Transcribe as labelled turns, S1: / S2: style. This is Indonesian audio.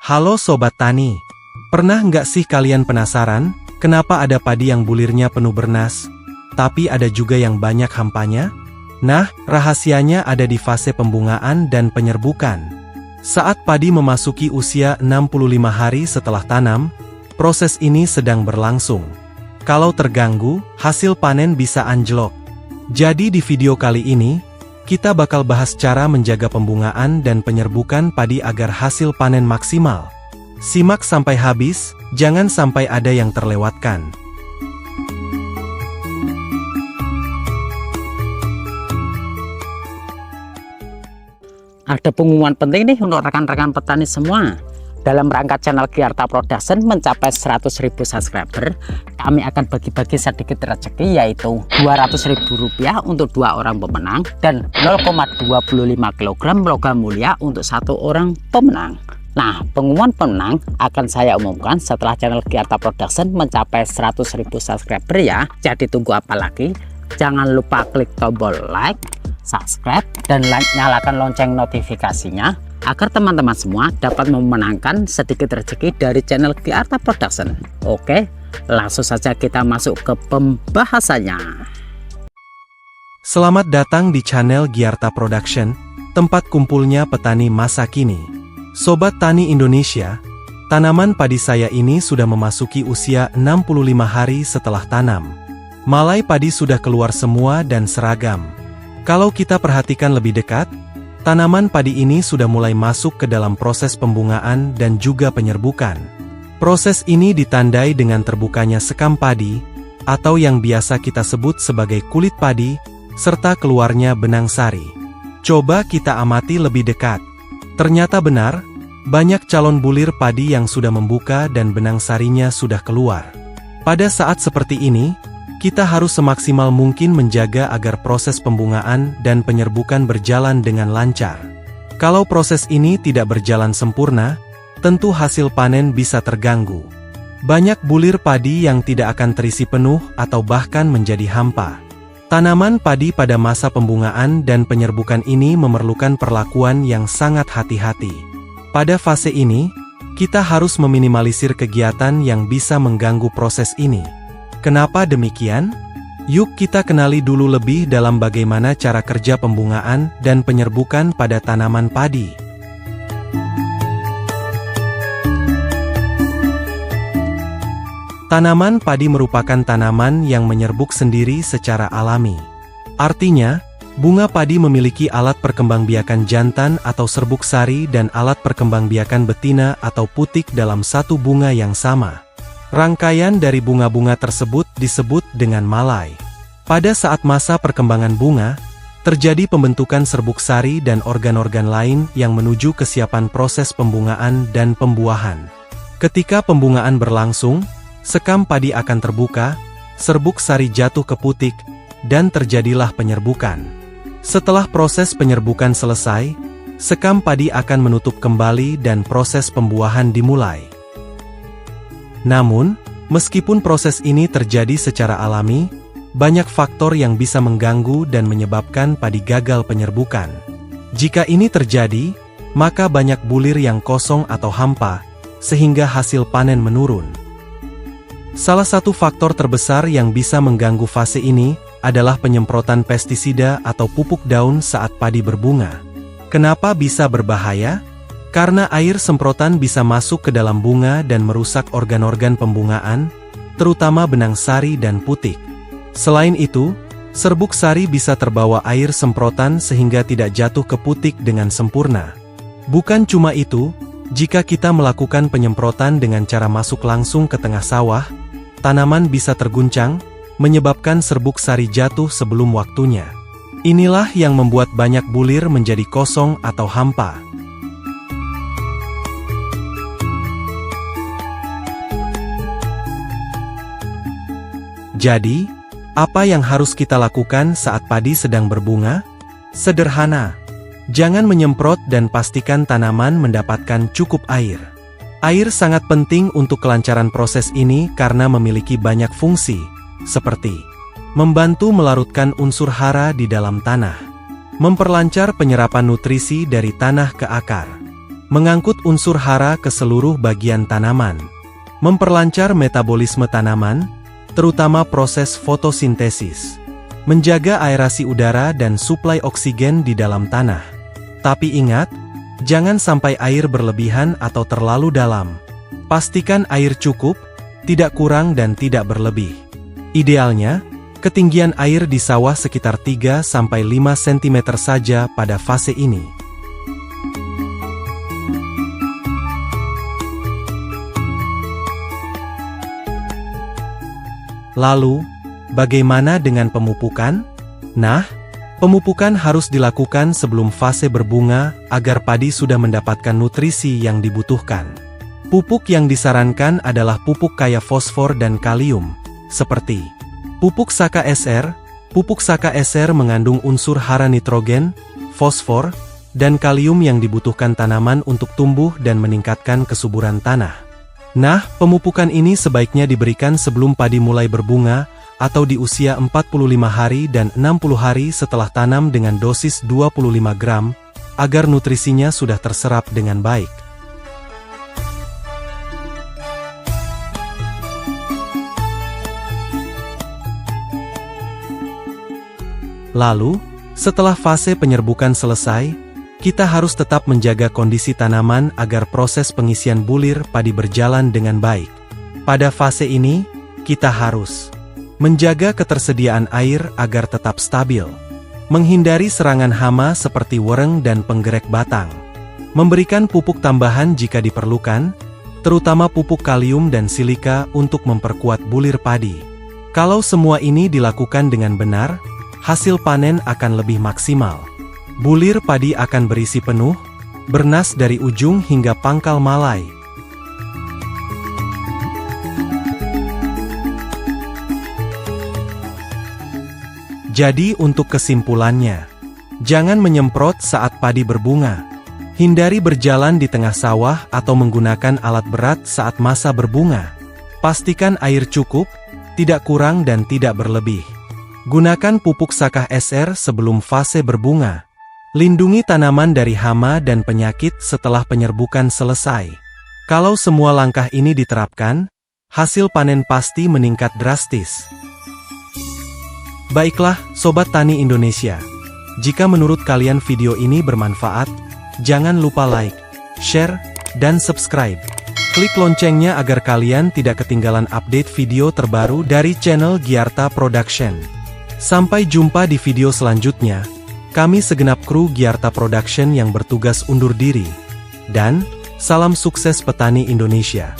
S1: Halo Sobat Tani, pernah nggak sih kalian penasaran, kenapa ada padi yang bulirnya penuh bernas, tapi ada juga yang banyak hampanya? Nah, rahasianya ada di fase pembungaan dan penyerbukan. Saat padi memasuki usia 65 hari setelah tanam, proses ini sedang berlangsung. Kalau terganggu, hasil panen bisa anjlok. Jadi di video kali ini, kita bakal bahas cara menjaga pembungaan dan penyerbukan padi agar hasil panen maksimal. Simak sampai habis, jangan sampai ada yang terlewatkan.
S2: Ada pengumuman penting nih untuk rekan-rekan petani semua. Dalam rangka channel Gyarta Production mencapai 100.000 subscriber, kami akan bagi-bagi sedikit rezeki, yaitu Rp200.000 untuk 2 orang pemenang dan 0,25 kg logam mulia untuk 1 orang pemenang. Nah, pengumuman pemenang akan saya umumkan setelah channel Gyarta Production mencapai 100.000 subscriber ya. Jadi tunggu apa lagi? Jangan lupa klik tombol like, subscribe, dan nyalakan lonceng notifikasinya agar teman-teman semua dapat memenangkan sedikit rezeki dari channel Gyarta Production. Oke, langsung saja kita masuk ke pembahasannya.
S1: Selamat datang di channel Gyarta Production, tempat kumpulnya petani masa kini. Sobat Tani Indonesia, tanaman padi saya ini sudah memasuki usia 65 hari setelah tanam. Malai padi sudah keluar semua dan seragam. Kalau kita perhatikan lebih dekat, tanaman padi ini sudah mulai masuk ke dalam proses pembungaan dan juga penyerbukan. Proses ini ditandai dengan terbukanya sekam padi, atau yang biasa kita sebut sebagai kulit padi, serta keluarnya benang sari. Coba kita amati lebih dekat. Ternyata benar, banyak calon bulir padi yang sudah membuka dan benang sarinya sudah keluar. Pada saat seperti ini, kita harus semaksimal mungkin menjaga agar proses pembungaan dan penyerbukan berjalan dengan lancar. Kalau proses ini tidak berjalan sempurna, tentu hasil panen bisa terganggu. Banyak bulir padi yang tidak akan terisi penuh atau bahkan menjadi hampa. Tanaman padi pada masa pembungaan dan penyerbukan ini memerlukan perlakuan yang sangat hati-hati. Pada fase ini, kita harus meminimalisir kegiatan yang bisa mengganggu proses ini. Kenapa demikian? Yuk kita kenali dulu lebih dalam bagaimana cara kerja pembungaan dan penyerbukan pada tanaman padi. Tanaman padi merupakan tanaman yang menyerbuk sendiri secara alami. Artinya, bunga padi memiliki alat perkembangbiakan jantan atau serbuk sari dan alat perkembangbiakan betina atau putik dalam satu bunga yang sama. Rangkaian dari bunga-bunga tersebut disebut dengan malai. Pada saat masa perkembangan bunga, terjadi pembentukan serbuk sari dan organ-organ lain yang menuju kesiapan proses pembungaan dan pembuahan. Ketika pembungaan berlangsung, sekam padi akan terbuka, serbuk sari jatuh ke putik, dan terjadilah penyerbukan. Setelah proses penyerbukan selesai, sekam padi akan menutup kembali dan proses pembuahan dimulai. Namun, meskipun proses ini terjadi secara alami, banyak faktor yang bisa mengganggu dan menyebabkan padi gagal penyerbukan. Jika ini terjadi, maka banyak bulir yang kosong atau hampa, sehingga hasil panen menurun. Salah satu faktor terbesar yang bisa mengganggu fase ini adalah penyemprotan pestisida atau pupuk daun saat padi berbunga. Kenapa bisa berbahaya? Karena air semprotan bisa masuk ke dalam bunga dan merusak organ-organ pembungaan, terutama benang sari dan putik. Selain itu, serbuk sari bisa terbawa air semprotan sehingga tidak jatuh ke putik dengan sempurna. Bukan cuma itu, jika kita melakukan penyemprotan dengan cara masuk langsung ke tengah sawah, tanaman bisa terguncang, menyebabkan serbuk sari jatuh sebelum waktunya. Inilah yang membuat banyak bulir menjadi kosong atau hampa. Jadi, apa yang harus kita lakukan saat padi sedang berbunga? Sederhana, jangan menyemprot dan pastikan tanaman mendapatkan cukup air. Air sangat penting untuk kelancaran proses ini karena memiliki banyak fungsi, seperti membantu melarutkan unsur hara di dalam tanah, memperlancar penyerapan nutrisi dari tanah ke akar, mengangkut unsur hara ke seluruh bagian tanaman, memperlancar metabolisme tanaman, terutama proses fotosintesis, menjaga aerasi udara dan suplai oksigen di dalam tanah. Tapi ingat, jangan sampai air berlebihan atau terlalu dalam. Pastikan air cukup, tidak kurang dan tidak berlebih. Idealnya, ketinggian air di sawah sekitar 3-5 cm saja pada fase ini. Lalu, bagaimana dengan pemupukan? Nah, pemupukan harus dilakukan sebelum fase berbunga agar padi sudah mendapatkan nutrisi yang dibutuhkan. Pupuk yang disarankan adalah pupuk kaya fosfor dan kalium, seperti pupuk Saka SR. Pupuk Saka SR mengandung unsur hara nitrogen, fosfor, dan kalium yang dibutuhkan tanaman untuk tumbuh dan meningkatkan kesuburan tanah. Nah, pemupukan ini sebaiknya diberikan sebelum padi mulai berbunga, atau di usia 45 hari dan 60 hari setelah tanam dengan dosis 25 gram, agar nutrisinya sudah terserap dengan baik. Lalu, setelah fase penyerbukan selesai, kita harus tetap menjaga kondisi tanaman agar proses pengisian bulir padi berjalan dengan baik. Pada fase ini, kita harus menjaga ketersediaan air agar tetap stabil, menghindari serangan hama seperti wereng dan penggerek batang, memberikan pupuk tambahan jika diperlukan, terutama pupuk kalium dan silika untuk memperkuat bulir padi. Kalau semua ini dilakukan dengan benar, hasil panen akan lebih maksimal. Bulir padi akan berisi penuh, bernas dari ujung hingga pangkal malai. Jadi untuk kesimpulannya, jangan menyemprot saat padi berbunga. Hindari berjalan di tengah sawah atau menggunakan alat berat saat masa berbunga. Pastikan air cukup, tidak kurang dan tidak berlebih. Gunakan pupuk Saka SR sebelum fase berbunga. Lindungi tanaman dari hama dan penyakit setelah penyerbukan selesai. Kalau semua langkah ini diterapkan, hasil panen pasti meningkat drastis. Baiklah, Sobat Tani Indonesia. Jika menurut kalian video ini bermanfaat, jangan lupa like, share, dan subscribe. Klik loncengnya agar kalian tidak ketinggalan update video terbaru dari channel Gyarta Production. Sampai jumpa di video selanjutnya. Kami segenap kru Gyarta Production yang bertugas undur diri. Dan, salam sukses petani Indonesia.